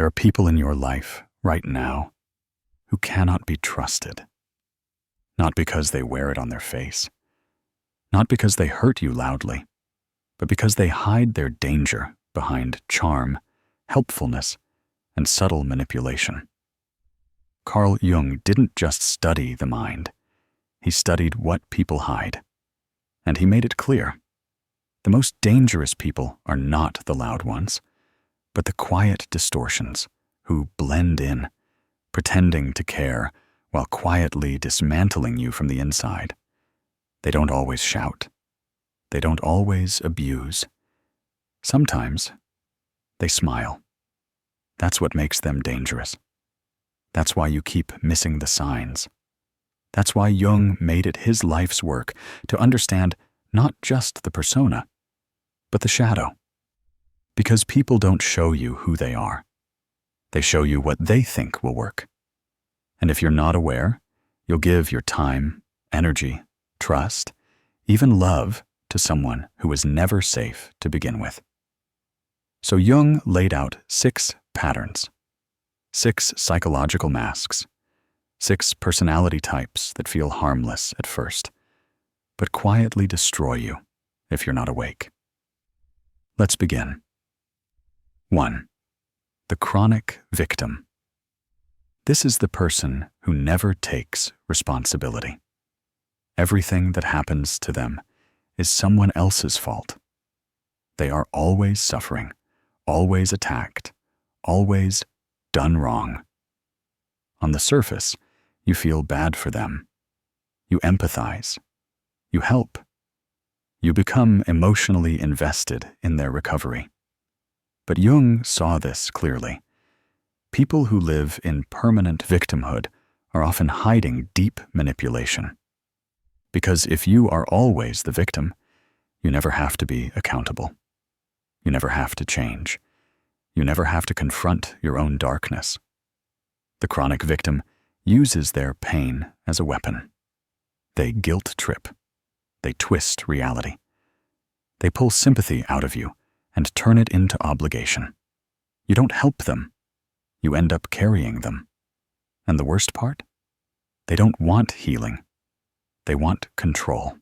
are people in your life right now who cannot be trusted. Not because they wear it on their face, not because they hurt you loudly, but because they hide their danger behind charm, helpfulness, and subtle manipulation. Carl Jung didn't just study the mind, he studied what people hide. And he made it clear. The most dangerous people are not the loud ones, but the quiet distortions who blend in, pretending to care while quietly dismantling you from the inside. They don't always shout. They don't always abuse. Sometimes they smile. That's what makes them dangerous. That's why you keep missing the signs. That's why Jung made it his life's work to understand not just the persona, but the shadow. Because people don't show you who they are. They show you what they think will work. And if you're not aware, you'll give your time, energy, trust, even love to someone who was never safe to begin with. So Jung laid out 6 patterns, 6 psychological masks, 6 personality types that feel harmless at first, but quietly destroy you if you're not awake. Let's begin. 1. The chronic victim. This is the person who never takes responsibility. Everything that happens to them is someone else's fault. They are always suffering, always attacked, always done wrong. On the surface, you feel bad for them. You empathize. You help. You become emotionally invested in their recovery. But Jung saw this clearly. People who live in permanent victimhood are often hiding deep manipulation. Because if you are always the victim, you never have to be accountable. You never have to change. You never have to confront your own darkness. The chronic victim uses their pain as a weapon. They guilt trip. They twist reality. They pull sympathy out of you and turn it into obligation. You don't help them. You end up carrying them. And the worst part? They don't want healing. They want control.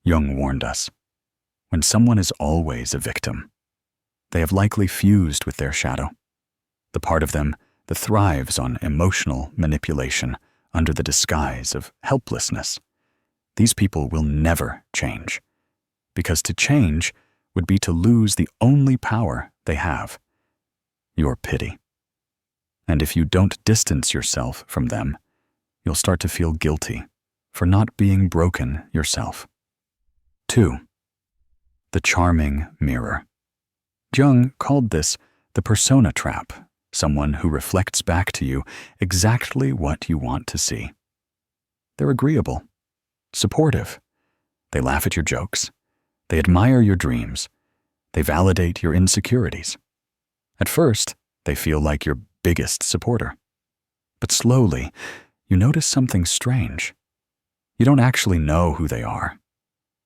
Jung warned us. When someone is always a victim, they have likely fused with their shadow, the part of them that thrives on emotional manipulation under the disguise of helplessness. These people will never change, because to change would be to lose the only power they have, your pity. And if you don't distance yourself from them, you'll start to feel guilty for not being broken yourself. 2. The charming mirror. Jung called this the persona trap, someone who reflects back to you exactly what you want to see. They're agreeable, supportive. They laugh at your jokes. They admire your dreams. They validate your insecurities. At first, they feel like your biggest supporter. But slowly, you notice something strange. You don't actually know who they are,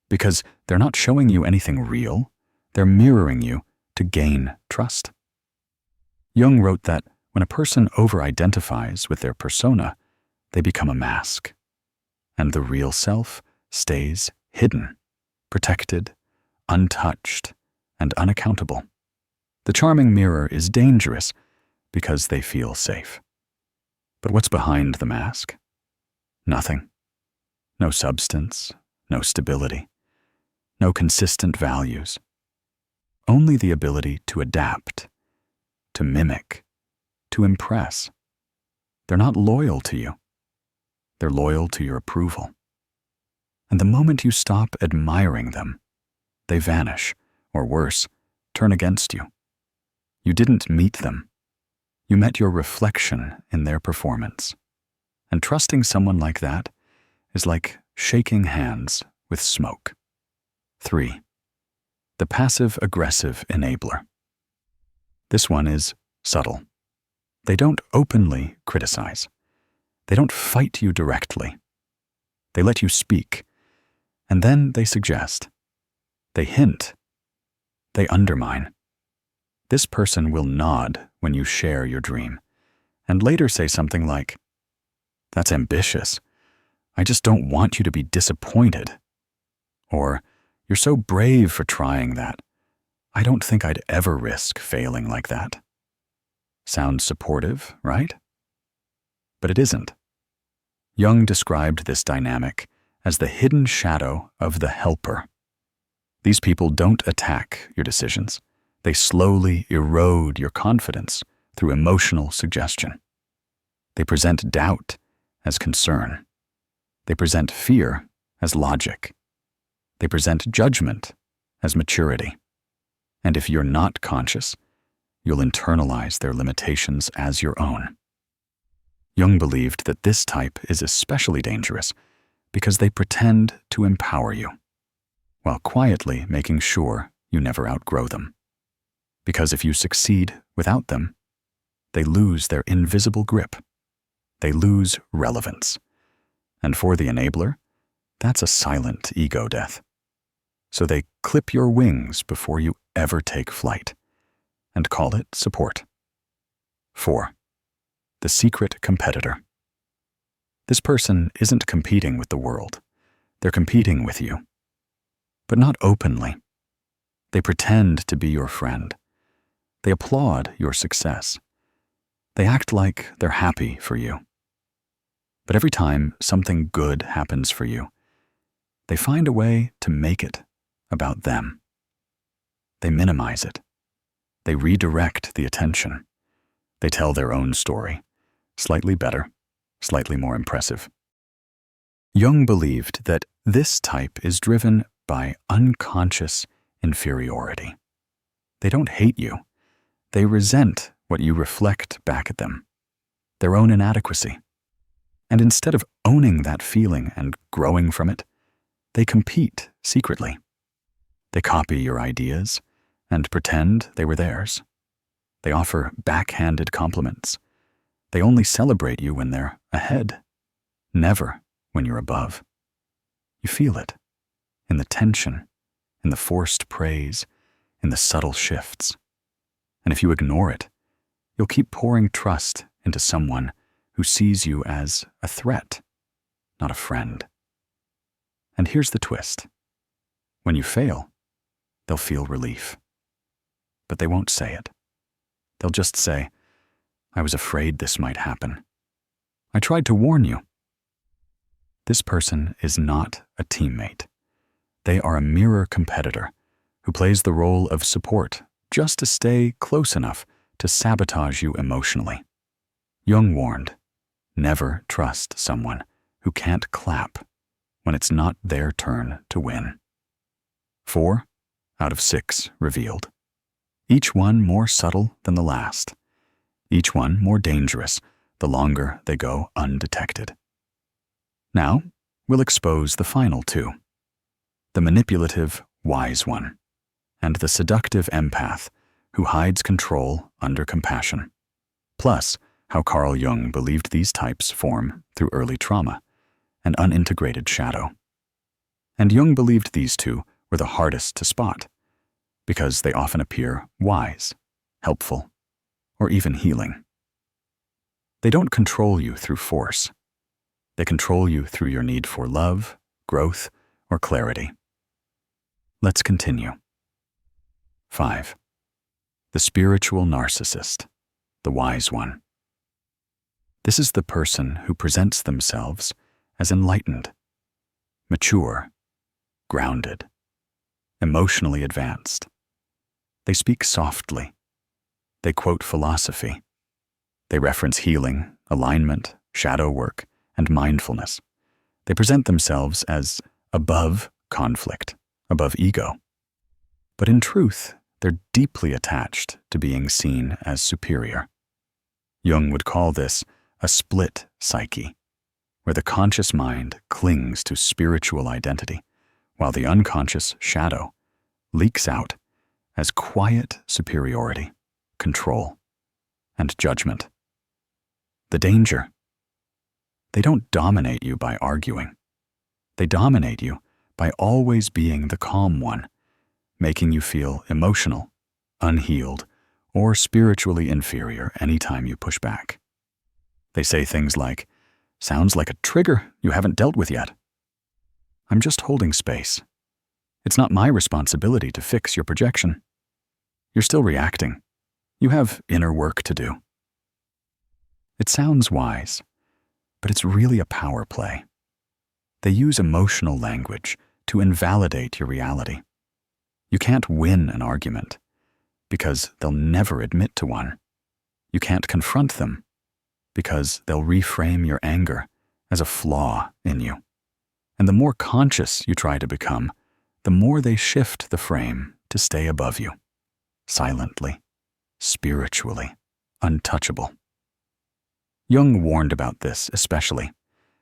because they're not showing you anything real. They're mirroring you to gain trust. Jung wrote that when a person over-identifies with their persona, they become a mask, and the real self stays hidden, protected, untouched, and unaccountable. The charming mirror is dangerous because they feel safe. But what's behind the mask? Nothing. No substance, no stability, no consistent values. Only the ability to adapt, to mimic, to impress. They're not loyal to you. They're loyal to your approval. And the moment you stop admiring them, they vanish, or worse, turn against you. You didn't meet them. You met your reflection in their performance. And trusting someone like that is like shaking hands with smoke. 3. The passive-aggressive enabler. This one is subtle. They don't openly criticize. They don't fight you directly. They let you speak, and then they suggest. They hint. They undermine. This person will nod when you share your dream, and later say something like, "That's ambitious. I just don't want you to be disappointed." Or, "You're so brave for trying that. I don't think I'd ever risk failing like that." Sounds supportive, right? But it isn't. Jung described this dynamic as the hidden shadow of the helper. These people don't attack your decisions. They slowly erode your confidence through emotional suggestion. They present doubt as concern. They present fear as logic. They present judgment as maturity. And if you're not conscious, you'll internalize their limitations as your own. Jung believed that this type is especially dangerous because they pretend to empower you, while quietly making sure you never outgrow them. Because if you succeed without them, they lose their invisible grip. They lose relevance. And for the enabler, that's a silent ego death. So they clip your wings before you ever take flight, and call it support. 4. The secret competitor. This person isn't competing with the world. They're competing with you. But not openly. They pretend to be your friend. They applaud your success. They act like they're happy for you. But every time something good happens for you, they find a way to make it about them. They minimize it. They redirect the attention. They tell their own story, slightly better, slightly more impressive. Jung believed that this type is driven by unconscious inferiority. They don't hate you. They resent what you reflect back at them, their own inadequacy. And instead of owning that feeling and growing from it, they compete secretly. They copy your ideas and pretend they were theirs. They offer backhanded compliments. They only celebrate you when they're ahead, never when you're above. You feel it in the tension, in the forced praise, in the subtle shifts. And if you ignore it, you'll keep pouring trust into someone who sees you as a threat, not a friend. And here's the twist. When you fail, they'll feel relief. But they won't say it. They'll just say, "I was afraid this might happen. I tried to warn you." This person is not a teammate. They are a mirror competitor who plays the role of support just to stay close enough to sabotage you emotionally. Jung warned, never trust someone who can't clap when it's not their turn to win. 4 out of 6 revealed. Each one more subtle than the last. Each one more dangerous the longer they go undetected. Now, we'll expose the final 2. The manipulative, wise one, and the seductive empath who hides control under compassion. Plus, how Carl Jung believed these types form through early trauma, an unintegrated shadow. And Jung believed these 2 were the hardest to spot, because they often appear wise, helpful, or even healing. They don't control you through force. They control you through your need for love, growth, or clarity. Let's continue. 5. The spiritual narcissist, the wise one. This is the person who presents themselves as enlightened, mature, grounded, emotionally advanced. They speak softly. They quote philosophy. They reference healing, alignment, shadow work, and mindfulness. They present themselves as above conflict, above ego. But in truth, they're deeply attached to being seen as superior. Jung would call this a split psyche, where the conscious mind clings to spiritual identity, while the unconscious shadow leaks out as quiet superiority, control, and judgment. The danger: they don't dominate you by arguing. They dominate you by always being the calm one, making you feel emotional, unhealed, or spiritually inferior anytime you push back. They say things like, "Sounds like a trigger you haven't dealt with yet." I'm just holding space. It's not my responsibility to fix your projection. You're still reacting. You have inner work to do. It sounds wise, but it's really a power play. They use emotional language to invalidate your reality. You can't win an argument because they'll never admit to one. You can't confront them because they'll reframe your anger as a flaw in you. And the more conscious you try to become, the more they shift the frame to stay above you, silently, spiritually, untouchable. Jung warned about this especially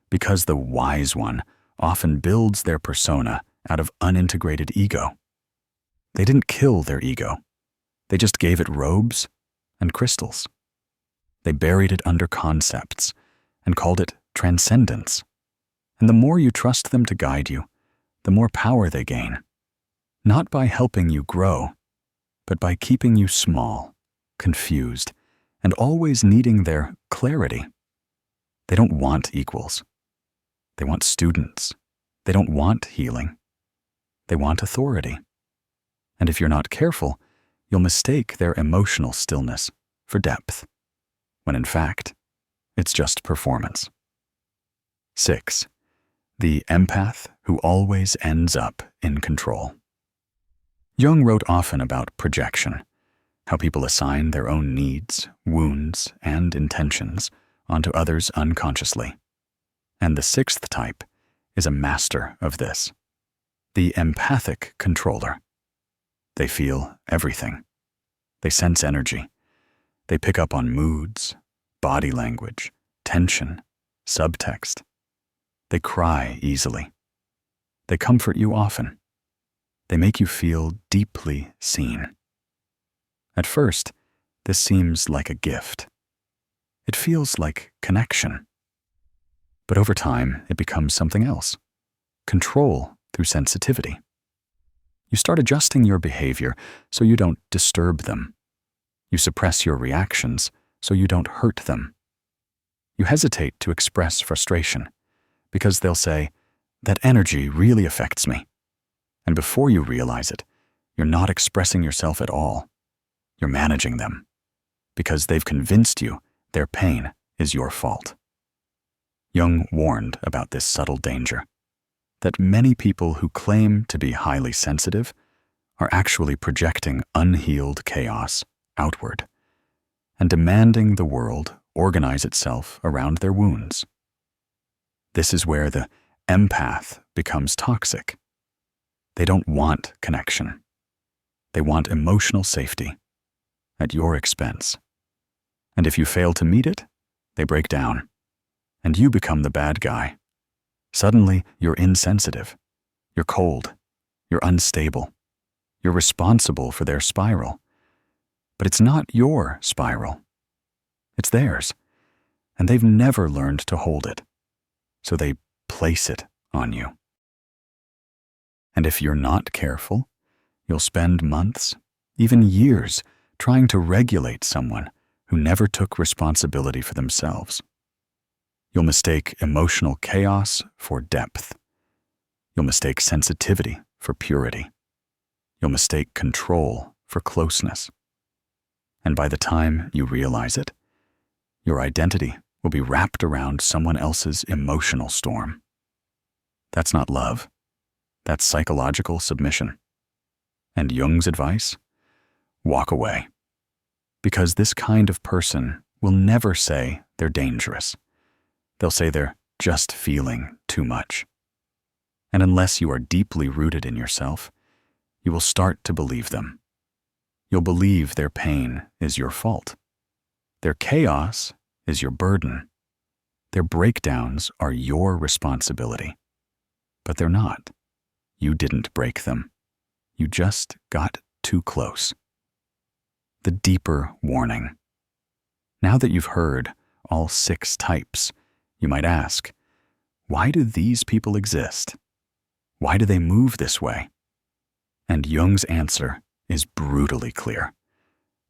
because the wise one often builds their persona out of unintegrated ego. They didn't kill their ego. They just gave it robes and crystals. They buried it under concepts and called it transcendence. And the more you trust them to guide you, the more power they gain, not by helping you grow, but by keeping you small, confused, and always needing their clarity. They don't want equals. They want students. They don't want healing. They want authority. And if you're not careful, you'll mistake their emotional stillness for depth, when in fact, it's just performance. 6. The empath who always ends up in control. Jung wrote often about projection, how people assign their own needs, wounds, and intentions onto others unconsciously. And the 6th type is a master of this, the empathic controller. They feel everything. They sense energy. They pick up on moods, body language, tension, subtext. They cry easily. They comfort you often. They make you feel deeply seen. At first, this seems like a gift. It feels like connection. But over time, it becomes something else. Control through sensitivity. You start adjusting your behavior so you don't disturb them. You suppress your reactions so you don't hurt them. You hesitate to express frustration because they'll say, "That energy really affects me." And before you realize it, you're not expressing yourself at all. You're managing them because they've convinced you their pain is your fault. Jung warned about this subtle danger, that many people who claim to be highly sensitive are actually projecting unhealed chaos outward and demanding the world organize itself around their wounds. This is where the empath becomes toxic. They don't want connection. They want emotional safety at your expense. And if you fail to meet it, they break down, and you become the bad guy. Suddenly, you're insensitive, you're cold, you're unstable, you're responsible for their spiral. But it's not your spiral. It's theirs, and they've never learned to hold it, so they place it on you. And if you're not careful, you'll spend months, even years, trying to regulate someone who never took responsibility for themselves. You'll mistake emotional chaos for depth. You'll mistake sensitivity for purity. You'll mistake control for closeness. And by the time you realize it, your identity will be wrapped around someone else's emotional storm. That's not love. That's psychological submission. And Jung's advice? Walk away. Because this kind of person will never say they're dangerous. They'll say they're just feeling too much. And unless you are deeply rooted in yourself, you will start to believe them. You'll believe their pain is your fault. Their chaos is your burden. Their breakdowns are your responsibility. But they're not. You didn't break them. You just got too close. The deeper warning. Now that you've heard all 6 types, you might ask, why do these people exist? Why do they move this way? And Jung's answer is brutally clear.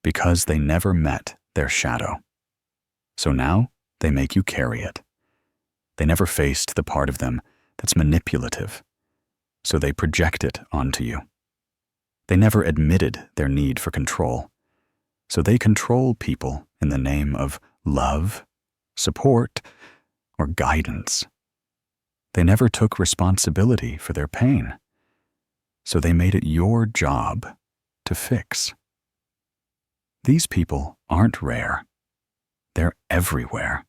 because they never met their shadow. So now they make you carry it. They never faced the part of them that's manipulative, so they project it onto you. They never admitted their need for control, so they control people in the name of love, support, or guidance. They never took responsibility for their pain, so they made it your job to fix. These people aren't rare. They're everywhere.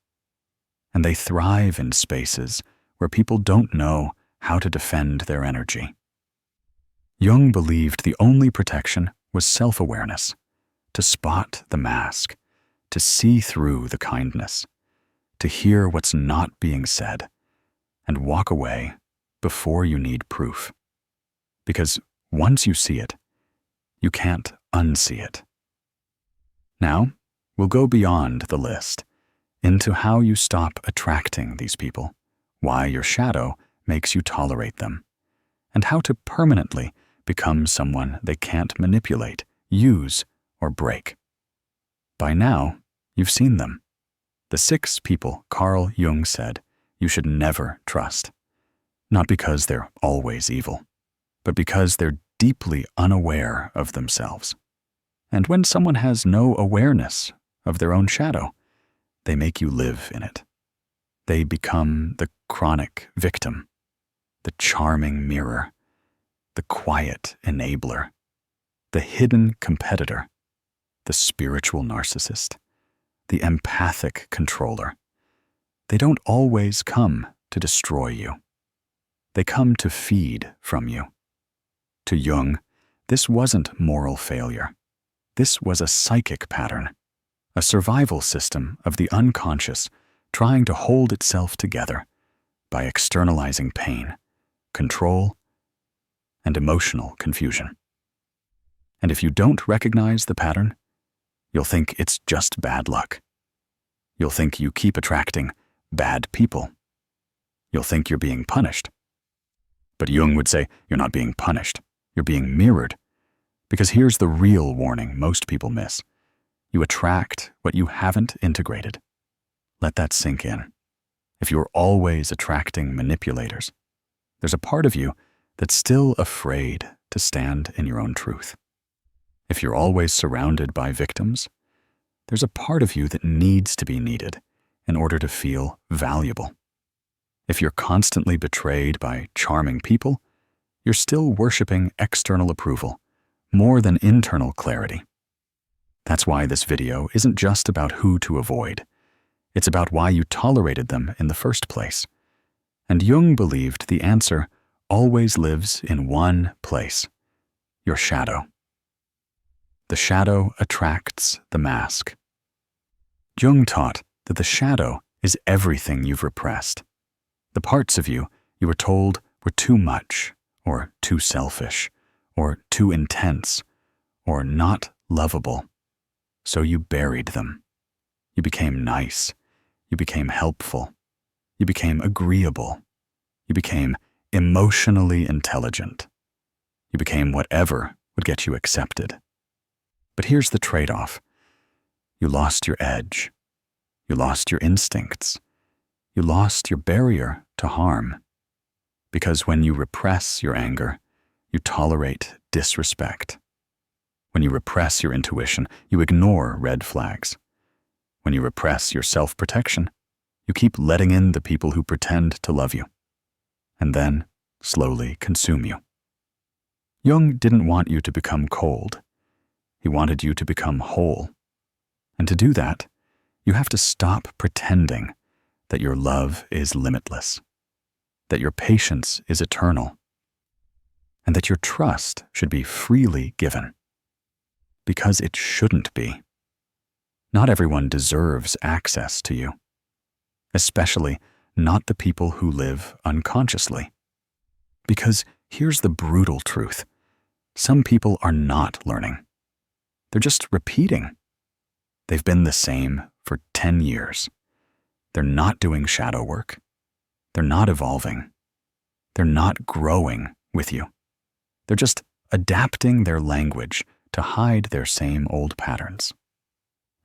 And they thrive in spaces where people don't know how to defend their energy. Jung believed the only protection was self-awareness, to spot the mask, to see through the kindness, to hear what's not being said, and walk away before you need proof. Because once you see it, you can't unsee it. Now, we'll go beyond the list, into how you stop attracting these people, why your shadow makes you tolerate them, and how to permanently become someone they can't manipulate, use, or break. By now, you've seen them. The 6 people Carl Jung said you should never trust, not because they're always evil, but because they're deeply unaware of themselves. And when someone has no awareness of their own shadow, they make you live in it. They become the chronic victim, the charming mirror, the quiet enabler, the hidden competitor, the spiritual narcissist, the empathic controller. They don't always come to destroy you. They come to feed from you. To Jung, this wasn't moral failure. This was a psychic pattern, a survival system of the unconscious trying to hold itself together by externalizing pain, control, and emotional confusion. And if you don't recognize the pattern, you'll think it's just bad luck. You'll think you keep attracting bad people. You'll think you're being punished. But Jung would say you're not being punished, you're being mirrored. Because here's the real warning most people miss. You attract what you haven't integrated. Let that sink in. If you're always attracting manipulators, there's a part of you that's still afraid to stand in your own truth. If you're always surrounded by victims, there's a part of you that needs to be needed in order to feel valuable. If you're constantly betrayed by charming people, you're still worshiping external approval more than internal clarity. That's why this video isn't just about who to avoid. It's about why you tolerated them in the first place. And Jung believed the answer always lives in one place: your shadow. The shadow attracts the mask. Jung taught that the shadow is everything you've repressed. The parts of you were told were too much, or too selfish, or too intense, or not lovable. So you buried them. You became nice. You became helpful. You became agreeable. You became emotionally intelligent. You became whatever would get you accepted. But here's the trade-off. You lost your edge. You lost your instincts. You lost your barrier to harm. Because when you repress your anger, you tolerate disrespect. When you repress your intuition, you ignore red flags. When you repress your self-protection, you keep letting in the people who pretend to love you, and then slowly consume you. Jung didn't want you to become cold. He wanted you to become whole. And to do that, you have to stop pretending that your love is limitless, that your patience is eternal, and that your trust should be freely given. Because it shouldn't be. Not everyone deserves access to you, especially not the people who live unconsciously. Because here's the brutal truth. Some people are not learning. They're just repeating. They've been the same for 10 years. They're not doing shadow work. They're not evolving. They're not growing with you. They're just adapting their language to to hide their same old patterns.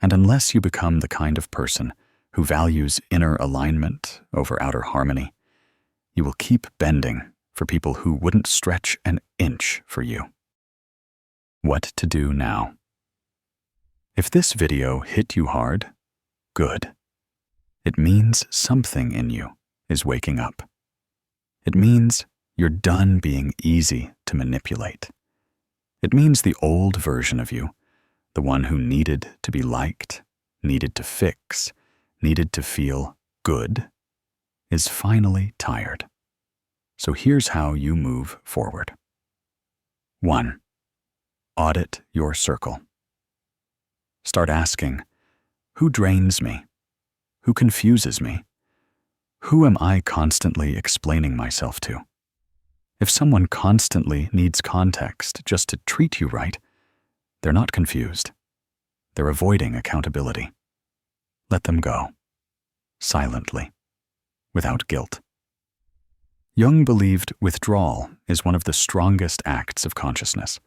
And unless you become the kind of person who values inner alignment over outer harmony, you will keep bending for people who wouldn't stretch an inch for you. What to do now? If this video hit you hard, good. It means something in you is waking up. It means you're done being easy to manipulate. It means the old version of you, the one who needed to be liked, needed to fix, needed to feel good, is finally tired. So here's how you move forward. 1. Audit your circle. Start asking, who drains me? Who confuses me? Who am I constantly explaining myself to? If someone constantly needs context just to treat you right, they're not confused. They're avoiding accountability. Let them go. Silently. Without guilt. Jung believed withdrawal is one of the strongest acts of consciousness.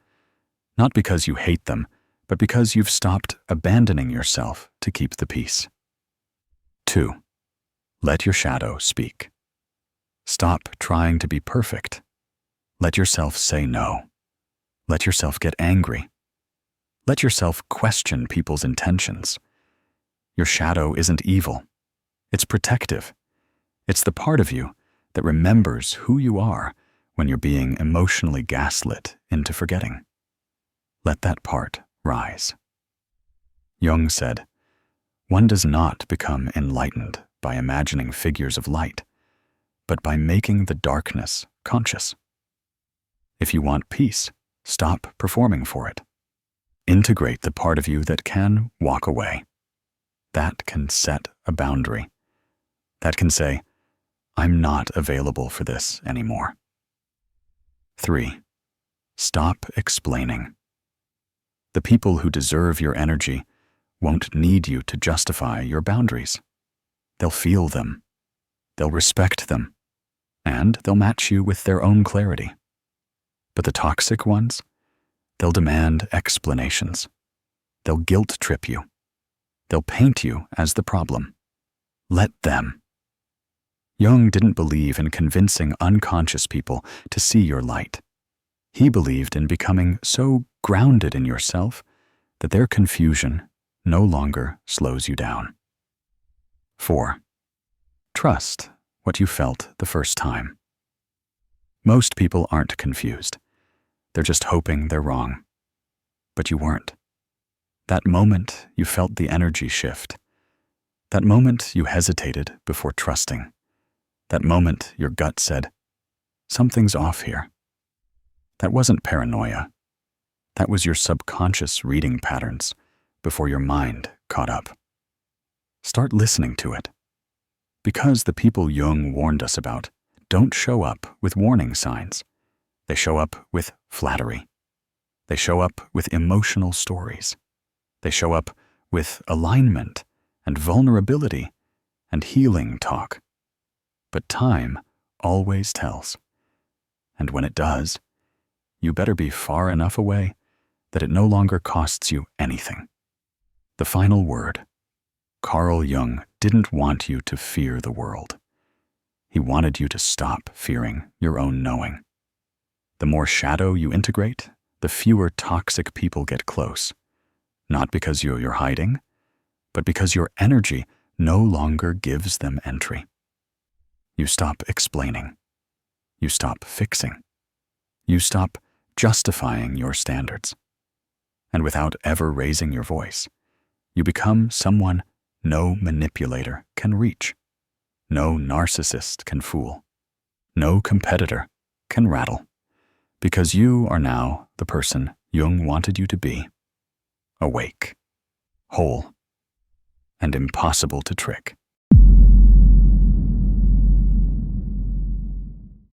Not because you hate them, but because you've stopped abandoning yourself to keep the peace. 2. Let your shadow speak. Stop trying to be perfect. Let yourself say no. Let yourself get angry. Let yourself question people's intentions. Your shadow isn't evil. It's protective. It's the part of you that remembers who you are when you're being emotionally gaslit into forgetting. Let that part rise. Jung said, one does not become enlightened by imagining figures of light, but by making the darkness conscious. If you want peace, stop performing for it. Integrate the part of you that can walk away. That can set a boundary. That can say, I'm not available for this anymore. 3. Stop explaining. The people who deserve your energy won't need you to justify your boundaries. They'll feel them. They'll respect them. And they'll match you with their own clarity. But the toxic ones, they'll demand explanations. They'll guilt trip you. They'll paint you as the problem. Let them. Jung didn't believe in convincing unconscious people to see your light. He believed in becoming so grounded in yourself that their confusion no longer slows you down. 4. Trust what you felt the first time. Most people aren't confused. They're just hoping they're wrong. But you weren't. That moment you felt the energy shift. That moment you hesitated before trusting. That moment your gut said, something's off here. That wasn't paranoia. That was your subconscious reading patterns before your mind caught up. Start listening to it. Because the people Jung warned us about don't show up with warning signs. They show up with flattery. They show up with emotional stories. They show up with alignment and vulnerability and healing talk. But time always tells. And when it does, you better be far enough away that it no longer costs you anything. The final word. Carl Jung didn't want you to fear the world. He wanted you to stop fearing your own knowing. The more shadow you integrate, the fewer toxic people get close. Not because you're hiding, but because your energy no longer gives them entry. You stop explaining. You stop fixing. You stop justifying your standards. And without ever raising your voice, you become someone no manipulator can reach. No narcissist can fool. No competitor can rattle. Because you are now the person Jung wanted you to be. Awake, whole, and impossible to trick.